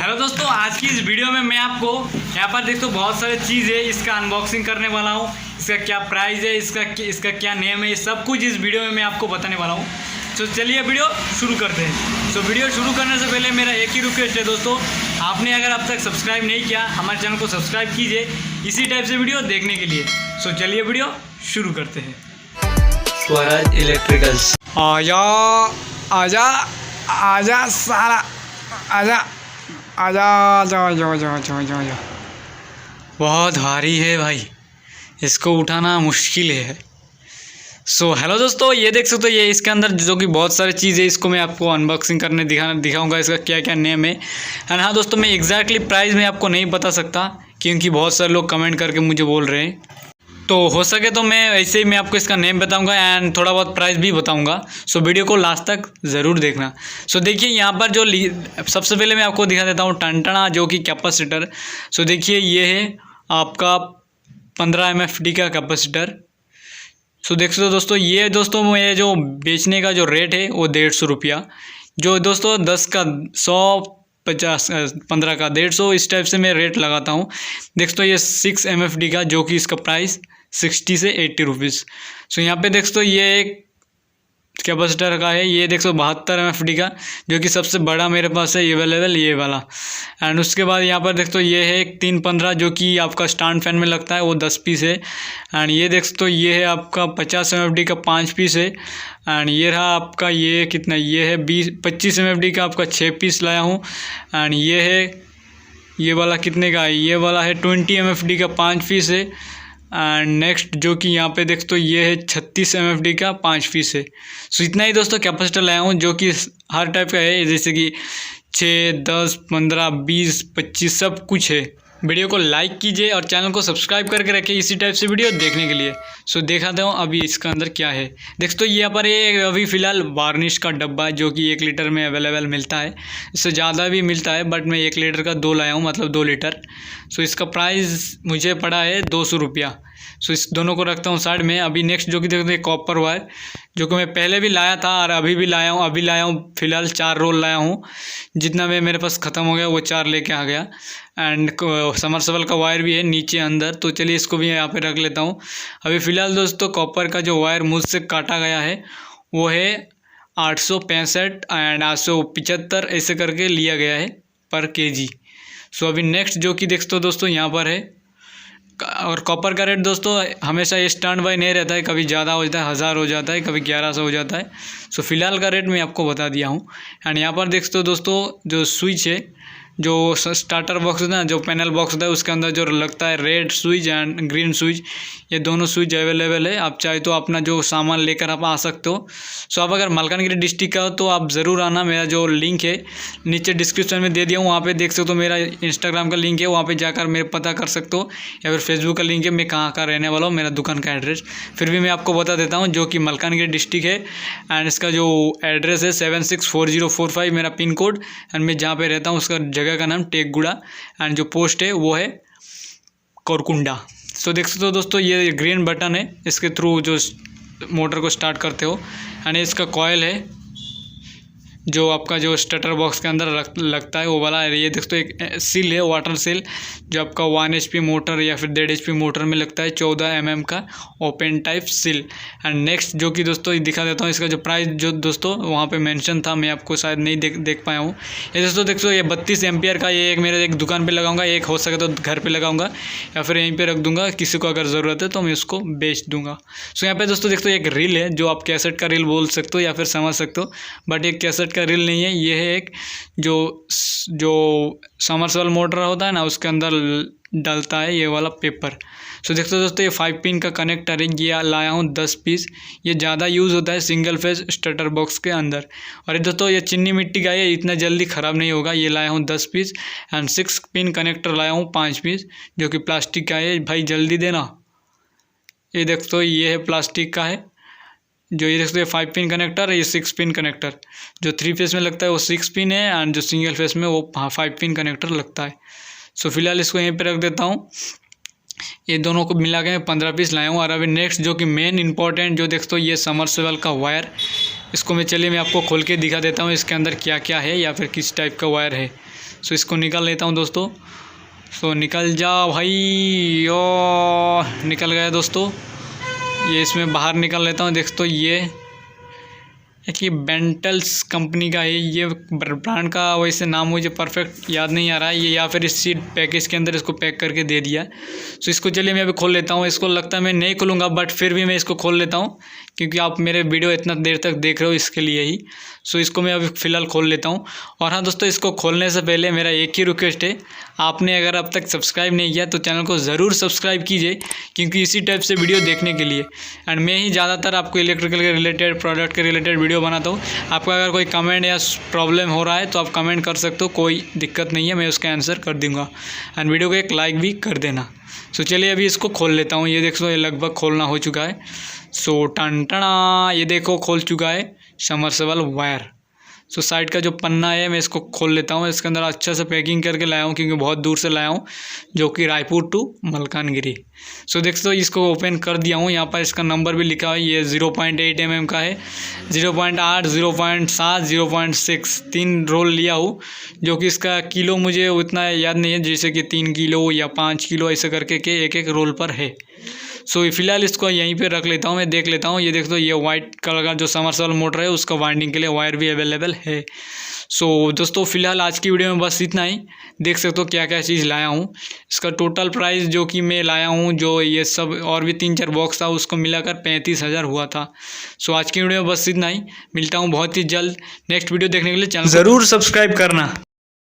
Hello दोस्तों, आज की इस वीडियो में मैं आपको यहाँ पर देखो बहुत सारे चीज़ है, इसका अनबॉक्सिंग करने वाला हूँ। इसका क्या प्राइस है, इसका क्या नेम है, ये सब कुछ इस वीडियो में मैं आपको बताने वाला हूँ। तो चलिए वीडियो शुरू करते हैं। तो वीडियो शुरू करने से पहले मेरा एक ही रिक्वेस्ट है दोस्तों, आपने अगर अब तक सब्सक्राइब नहीं किया हमारे चैनल को सब्सक्राइब कीजिए इसी टाइप से वीडियो देखने के लिए। तो चलिए वीडियो शुरू करते हैं। स्वराज इलेक्ट्रिकल्स। आजा आजा आजा सारा आजा आजा जाओ जाओ जाओ जाओ जाओ जाओ। बहुत भारी है भाई, इसको उठाना मुश्किल है। सो हेलो दोस्तों, ये देख सकते हो ये इसके अंदर जो कि बहुत सारी चीज़ है, इसको मैं आपको अनबॉक्सिंग करने दिखाऊंगा इसका क्या क्या नेम है। एंड हाँ दोस्तों, मैं एग्जैक्टली प्राइस में आपको नहीं बता सकता क्योंकि बहुत सारे लोग कमेंट करके मुझे बोल रहे हैं। तो हो सके तो मैं ऐसे ही मैं आपको इसका नेम बताऊंगा एंड थोड़ा बहुत प्राइस भी बताऊंगा। सो वीडियो को लास्ट तक ज़रूर देखना। सो देखिए यहाँ पर जो सबसे पहले मैं आपको दिखा देता हूँ टनटना जो कि कैपेसिटर। सो देखिए ये है आपका 15 MFD का कैपेसिटर। सो देख सकते हो दोस्तों, ये दोस्तों ये जो बेचने का जो रेट है वो 150 रुपया, जो दोस्तों 10 का 100 50 15 का 150 इस टाइप से मैं रेट लगाता हूँ। देख सकते हो ये 6 MFD का जो कि इसका प्राइस 60 से 80 रुपीज़। सो यहाँ पे देख सकते हो ये एक कैपेसिटर का है, ये देख सकते हो 72 MFD का जो कि सबसे बड़ा मेरे पास है अवेलेबल ये वाला। एंड उसके बाद यहाँ पर देख सकते हो ये है एक 315 जो कि आपका स्टैंड फैन में लगता है, वो 10 पीस है। एंड ये देख सकते हो ये है आपका 50 MFD का 5 पीस है। एंड ये रहा आपका ये कितना, ये है 25 MFD का आपका 6 पीस लाया हूँ। एंड ये है ये वाला कितने का है, ये वाला है 20 MFD का 5 पीस है। एंड नेक्स्ट जो कि यहाँ पे देख तो ये है 36 MFD का 5 पीस है। सो इतना ही दोस्तों कैपेसिटर लाया हूँ जो कि हर टाइप का है, जैसे कि 6, 10, 15, 20, 25 सब कुछ है। वीडियो को लाइक कीजिए और चैनल को सब्सक्राइब करके रखिए इसी टाइप से वीडियो देखने के लिए। सो दिखाता हूँ अभी इसका अंदर क्या है। देख तो यहाँ पर ये अभी फ़िलहाल वार्निश का डब्बा जो कि 1 लीटर में अवेलेबल मिलता है, इससे ज़्यादा भी मिलता है बट मैं 1 लीटर का 2 लाया हूँ, मतलब 2 लीटर। सो इसका प्राइस मुझे पड़ा है 200 रुपया। सो इस दोनों को रखता हूँ साइड में। अभी नेक्स्ट जो कि देखते हैं कॉपर वायर, जो कि मैं पहले भी लाया था और अभी भी लाया हूँ फ़िलहाल 4 रोल लाया हूँ। जितना में मेरे पास ख़त्म हो गया वो 4 लेके आ गया। एंड समरसेबल का वायर भी है नीचे अंदर, तो चलिए इसको भी यहाँ पे रख लेता हूँ। अभी फ़िलहाल दोस्तों कॉपर का जो वायर मुझसे काटा गया है वो है 865 एंड 875 ऐसे करके लिया गया है पर kg। सो अभी नेक्स्ट जो कि देखते हो दोस्तों यहाँ पर है, और कॉपर का रेट दोस्तों हमेशा ये स्टैंड बाई नहीं रहता है, कभी ज़्यादा हो जाता है 1000 हो जाता है, कभी 1100 हो जाता है। सो फिलहाल का रेट मैं आपको बता दिया हूँ। एंड यहाँ पर देखते हो दोस्तों जो स्विच है, जो स्टार्टर बॉक्स है ना, जो पैनल बॉक्स होता है उसके अंदर जो लगता है red switch and green switch, ये दोनों स्विच अवेलेबल है। आप चाहे तो अपना जो सामान लेकर आप आ सकते हो। सो आप अगर मालकानगिरी डिस्ट्रिक्ट का हो तो आप ज़रूर आना। मेरा जो लिंक है नीचे डिस्क्रिप्शन में दे दिया हूँ, वहाँ पे देख सकते हो। मेरा इंस्टाग्राम का लिंक है, वहाँ पे जाकर मेरे पता कर सकते हो, या फिर फेसबुक का लिंक है, मैं कहाँ का रहने वाला हूँ, मेरा दुकान का एड्रेस फिर भी मैं आपको बता देता हूँ, जो कि मालकानगिरी डिस्ट्रिक्ट है। एंड इसका जो एड्रेस है 764045 मेरा पिन कोड। एंड मैं जहाँ पर रहता हूँ उसका जगह का नाम टेकगुड़ा, एंड जो पोस्ट है वो है कोरकुंडा। तो देख सकते हो दोस्तों ये ग्रीन बटन है, इसके थ्रू जो मोटर को स्टार्ट करते हो। एंड इसका कॉयल है जो आपका जो स्टार्टर बॉक्स के अंदर लगता है वो वाला। ये दोस्तों एक सील है, वाटर सील, जो आपका 1 HP मोटर या फिर 1.5 HP मोटर में लगता है, 14 mm का open type seal. And next जो कि दोस्तों दिखा देता हूँ इसका जो प्राइस जो दोस्तों वहाँ पे मेंशन था, मैं आपको शायद नहीं देख पाया हूँ। ये दोस्तों देखो ये 32 एम्पियर का, ये एक मेरे एक दुकान पर लगाऊंगा, एक हो सके तो घर पर लगाऊंगा या फिर यहीं पर रख दूँगा, किसी को अगर ज़रूरत है तो मैं उसको बेच दूँगा। सो यहाँ पर दोस्तों देखो एक रील है, जो आप कैसेट का रील बोल सकते हो या फिर समझ सकते हो, बट एक कैसेट का रील नहीं है, ये है एक जो समरसेबल मोटर होता है ना उसके अंदर डलता है ये वाला पेपर। सो देखते हो दोस्तों ये 5 पिन का कनेक्टर है, ये लाया हूँ 10 पीस। ये ज़्यादा यूज़ होता है सिंगल फेज स्टार्टर बॉक्स के अंदर। और ये दोस्तों ये चीनी मिट्टी का है, इतना जल्दी ख़राब नहीं होगा। ये लाया हूँ 10 पीस। एंड 6 पिन कनेक्टर लाया हूँ 5 पीस, जो कि प्लास्टिक का है। भाई जल्दी देना। ये देखते हो ये है प्लास्टिक का है, जो ये देखते हैं 5 पिन कनेक्टर, ये 6 पिन कनेक्टर। जो 3 फेस में लगता है वो 6 पिन है, एंड जो सिंगल फेस में वो 5 पिन कनेक्टर लगता है। सो फिलहाल इसको यहीं पे रख देता हूँ। ये दोनों को मिला के 15 पीस लाया हूँ। और अभी नेक्स्ट जो कि मेन इंपॉर्टेंट जो देखते हो ये समरसेबल का वायर, इसको मैं आपको खोल के दिखा देता हूँ इसके अंदर क्या क्या है या फिर किस टाइप का वायर है। सो इसको निकाल लेता हूँ दोस्तों। सो निकल जा भाई, ओ निकल गया दोस्तों। ये इसमें बाहर निकाल लेता हूँ। देख तो ये बेंटल्स कंपनी का है, ये ब्रांड का वैसे नाम मुझे परफेक्ट याद नहीं आ रहा है ये, या फिर इस सीड पैकेज के अंदर इसको पैक करके दे दिया। सो इसको चलिए मैं अभी खोल लेता हूँ। इसको लगता है मैं नहीं खोलूँगा, बट फिर भी मैं इसको खोल लेता हूँ क्योंकि आप मेरे वीडियो इतना देर तक देख रहे हो इसके लिए ही। सो इसको मैं अभी फ़िलहाल खोल लेता हूँ। और हाँ दोस्तों, इसको खोलने से पहले मेरा एक ही रिक्वेस्ट है, आपने अगर अब तक सब्सक्राइब नहीं किया तो चैनल को ज़रूर सब्सक्राइब कीजिए, क्योंकि इसी टाइप से वीडियो देखने के लिए एंड मैं ही ज़्यादातर आपको इलेक्ट्रिकल के रिलेटेड, प्रोडक्ट के रिलेटेड वीडियो बनाता हूँ। आपका अगर कोई कमेंट या प्रॉब्लम हो रहा है तो आप कमेंट कर सकते हो, कोई दिक्कत नहीं है, मैं उसका आंसर कर दूँगा। एंड वीडियो को एक लाइक भी कर देना। सो चलिए अभी इसको खोल लेता हूँ। ये देखो ये लगभग खोलना हो चुका है। सो टन ये देखो खोल चुका है समरसेबल वायर। सो साइड का जो पन्ना है मैं इसको खोल लेता हूँ। इसके अंदर अच्छा से पैकिंग करके लाया हूँ क्योंकि बहुत दूर से लाया हूँ, जो कि रायपुर टू मलकानगिरी। सो देख तो इसको ओपन कर दिया हूँ। यहाँ पर इसका नंबर भी लिखा है, ये 0.8 mm का है। 0.8, 0.7, 0.6 3 रोल लिया हूँ, जो कि इसका किलो मुझे उतना याद नहीं है, जैसे कि 3 किलो या 5 किलो ऐसे करके के एक रोल पर है। सो फिलहाल इसको यहीं पे रख लेता हूँ, मैं देख लेता हूँ। ये देख तो ये वाइट कलर का जो समरसेबल मोटर है उसका वाइंडिंग के लिए वायर भी अवेलेबल है। सो दोस्तों फिलहाल आज की वीडियो में बस इतना ही। देख सकते हो क्या क्या चीज़ लाया हूँ। इसका टोटल प्राइस जो कि मैं लाया हूँ, जो ये सब और भी 3-4 बॉक्स था, उसको मिलाकर 35,000 हुआ था। सो आज की वीडियो में बस इतना ही। मिलता हूँ बहुत ही जल्द नेक्स्ट वीडियो देखने के लिए। चैनल ज़रूर सब्सक्राइब करना।